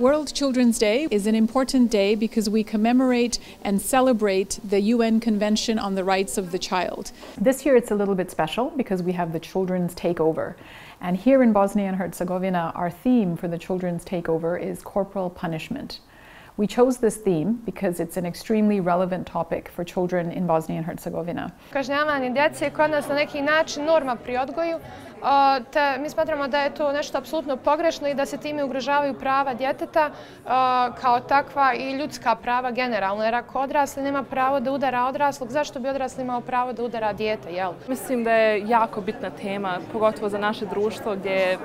World Children's Day is an important day because we commemorate and celebrate the UN Convention on the Rights of the Child. This year it's a little bit special because we have the Children's Takeover. And here in Bosnia and Herzegovina, our theme for the Children's Takeover is corporal punishment. We chose this theme because it's an extremely relevant topic for children in Bosnia and Herzegovina. Kažnjavanje djece je kod nas na neki način norma pri odgoju, te mi smatramo da je to nešto apsolutno pogrešno i da se time ugrožavaju prava djeteta kao takva i ljudska prava generalno. Jer ako odrasli nema pravo da udara odraslog, zašto bi odrasli imao pravo da udara dijete, jel? Mislim da je jako bitna tema, pogotovo za naše društvo gdje je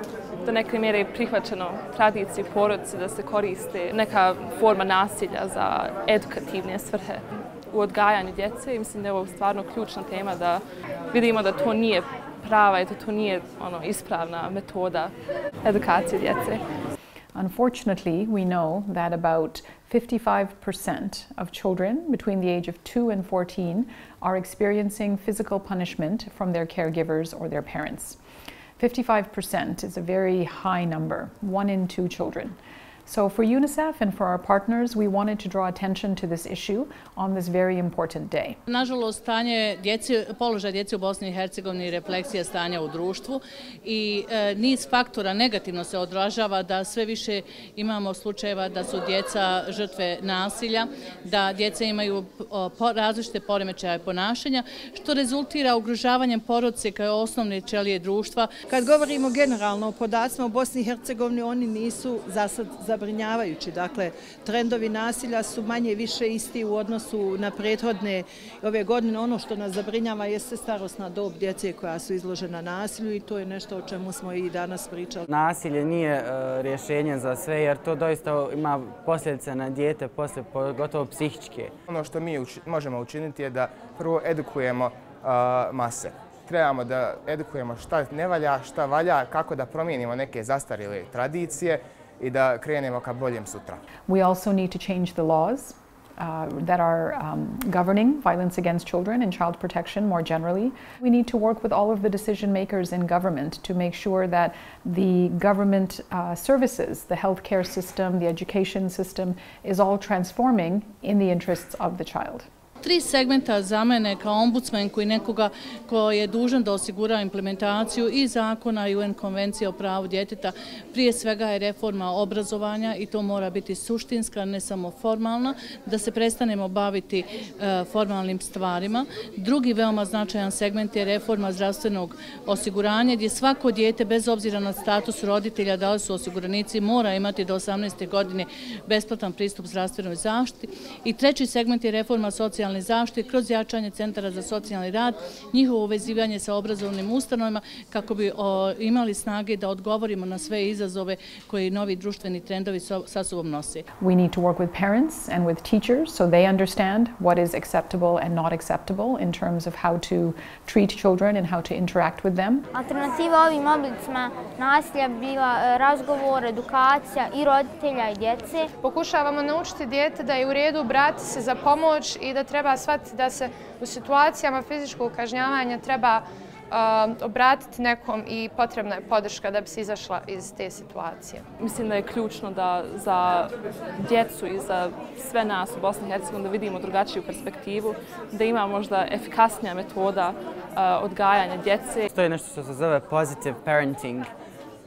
do neke mjere prihvaćeno tradiciji porodice da se koriste neka forma nasilja za edukativne svrhe u odgajanju djece. I mislim da je ovo stvarno ključna tema da vidimo da to nije prava i da to nije ispravna metoda edukacije djece. Unfortunately, we know that about 55% of children between the age of 2 and 14 are experiencing physical punishment from their caregivers or their parents. 55% is a very high number, 1 in 2 children. So for UNICEF and for our partners, we wanted to draw attention to this issue on this very important day. Nažalost, položaj djece u Bosni i Hercegovini je refleksija stanja u društvu i niz faktora negativno se odražava da sve više imamo slučajeva da su djeca žrtve nasilja, da djeca imaju različite poremećaje ponašanja, što rezultira ugrožavanjem porodice kao osnovne ćelije društva. Kad govorimo generalno o podacima u Bosni i Hercegovini, oni nisu za sad zabrinjavajući. Dakle, trendovi nasilja su manje više isti u odnosu na prethodne ove godine. Ono što nas zabrinjava jeste starosna dob djece koja su izložena nasilju i to je nešto o čemu smo i danas pričali. Nasilje nije rješenje za sve jer to doista ima posljedice na dijete, pogotovo psihičke. Ono što mi možemo učiniti je da prvo edukujemo mase. Trebamo da edukujemo šta ne valja, šta valja, kako da promijenimo neke zastarjele tradicije i da krenemo ka boljem sutra. We also need to change the laws that are governing violence against children and child protection more generally. We need to work with all of the decision makers in government to make sure that the government services, the healthcare system, the education system is all transforming in the interests of the child. 3 segmenta za mene kao ombudsmanku i nekoga ko je dužan da osigura implementaciju i zakona i UN konvencije o pravu djeteta. Prije svega je reforma obrazovanja i to mora biti suštinska, ne samo formalna, da se prestanemo baviti formalnim stvarima. Drugi veoma značajan segment je reforma zdravstvenog osiguranja gdje svako dijete, bez obzira na status roditelja, da li su osiguranici, mora imati do 18. godine besplatan pristup zdravstvenoj zaštiti. I treći segment je reforma socijalne zaštite kroz jačanje centara za socijalni rad, njihovo uvezivanje sa obrazovnim ustanovama kako bi imali snage da odgovorimo na sve izazove koje novi društveni trendovi sa sobom nose. We need to work with parents and with teachers so they understand what is acceptable and not acceptable in terms of how to treat children and how to interact with them. Alternativa ovim oblicima nasilja bila razgovor, edukacija i roditelja i djece. Pokušavamo naučiti dijete da je u redu obratiti se za pomoć i da treba shvatiti da se u situacijama fizičkog kažnjavanja treba obratiti nekom i potrebna je podrška da bi se izašla iz te situacije. Mislim da je ključno da za djecu i za sve nas u Bosni i Hercegovini da vidimo drugačiju perspektivu, da ima možda efikasnija metoda odgajanja djece. To je nešto što se zove positive parenting.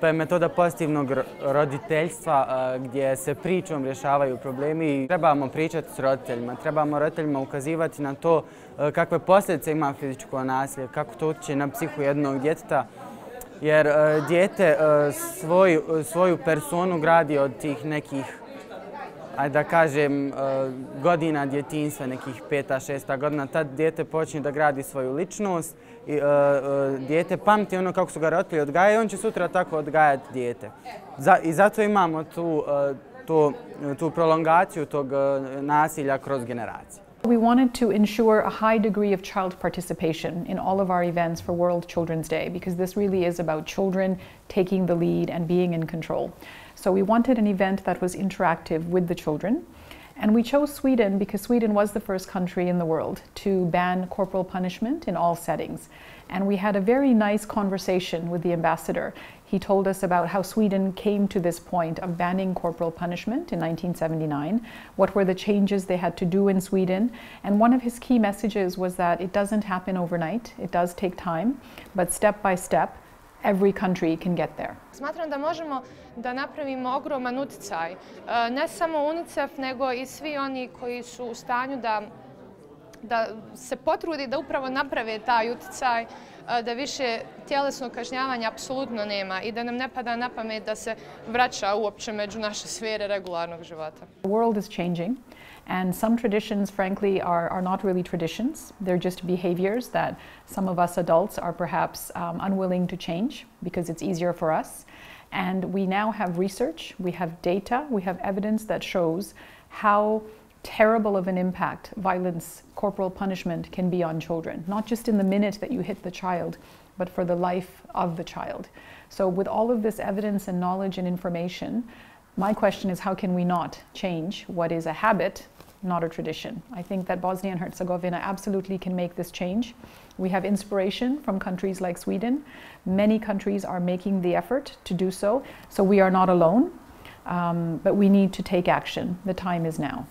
To je metoda pozitivnog roditeljstva gdje se pričom rješavaju problemi. Trebamo pričati s roditeljima, trebamo roditeljima ukazivati na to kakve posljedice ima fizičko nasilje, kako to utječe na psihu jednog djeteta. Jer dijete svoju personu gradi od tih nekih, ajde da kažem, godina djetinjstva, nekih 5. 6. godina. Tad dijete počne da gradi svoju ličnost i dijete pamti ono kako su ga roditelji odgajali i on će sutra tako odgajati dijete. I zato imamo tu prolongaciju tog nasilja kroz generacije. We wanted to ensure a high degree of child participation in all of our events for World Children's Day because this really is about children taking the lead and being in control. So we wanted an event that was interactive with the children And we chose Sweden because Sweden was the first country in the world to ban corporal punishment in all settings. And we had a very nice conversation with the ambassador. He told us about how Sweden came to this point of banning corporal punishment in 1979, what were the changes they had to do in Sweden. And one of his key messages was that it doesn't happen overnight, it does take time, but step by step, every country can get there. Smatram da možemo da napravimo ogroman uticaj, ne samo UNICEF, nego i svi oni koji su u stanju da se potrudi da upravo naprave taj uticaj, da više tjelesnog kažnjavanja apsolutno nema i da nam ne pada na pamet da se vraća uopće među naše sfere regularnog života. The world is changing. And some traditions, frankly, are not really traditions. They're just behaviors that some of us adults are perhaps unwilling to change because it's easier for us. And we now have research, we have data, we have evidence that shows how terrible of an impact violence, corporal punishment can be on children. Not just in the minute that you hit the child, but for the life of the child. So with all of this evidence and knowledge and information, my question is, how can we not change what is a habit, not a tradition? I think that Bosnia and Herzegovina absolutely can make this change. We have inspiration from countries like Sweden. Many countries are making the effort to do so. So we are not alone, but we need to take action. The time is now.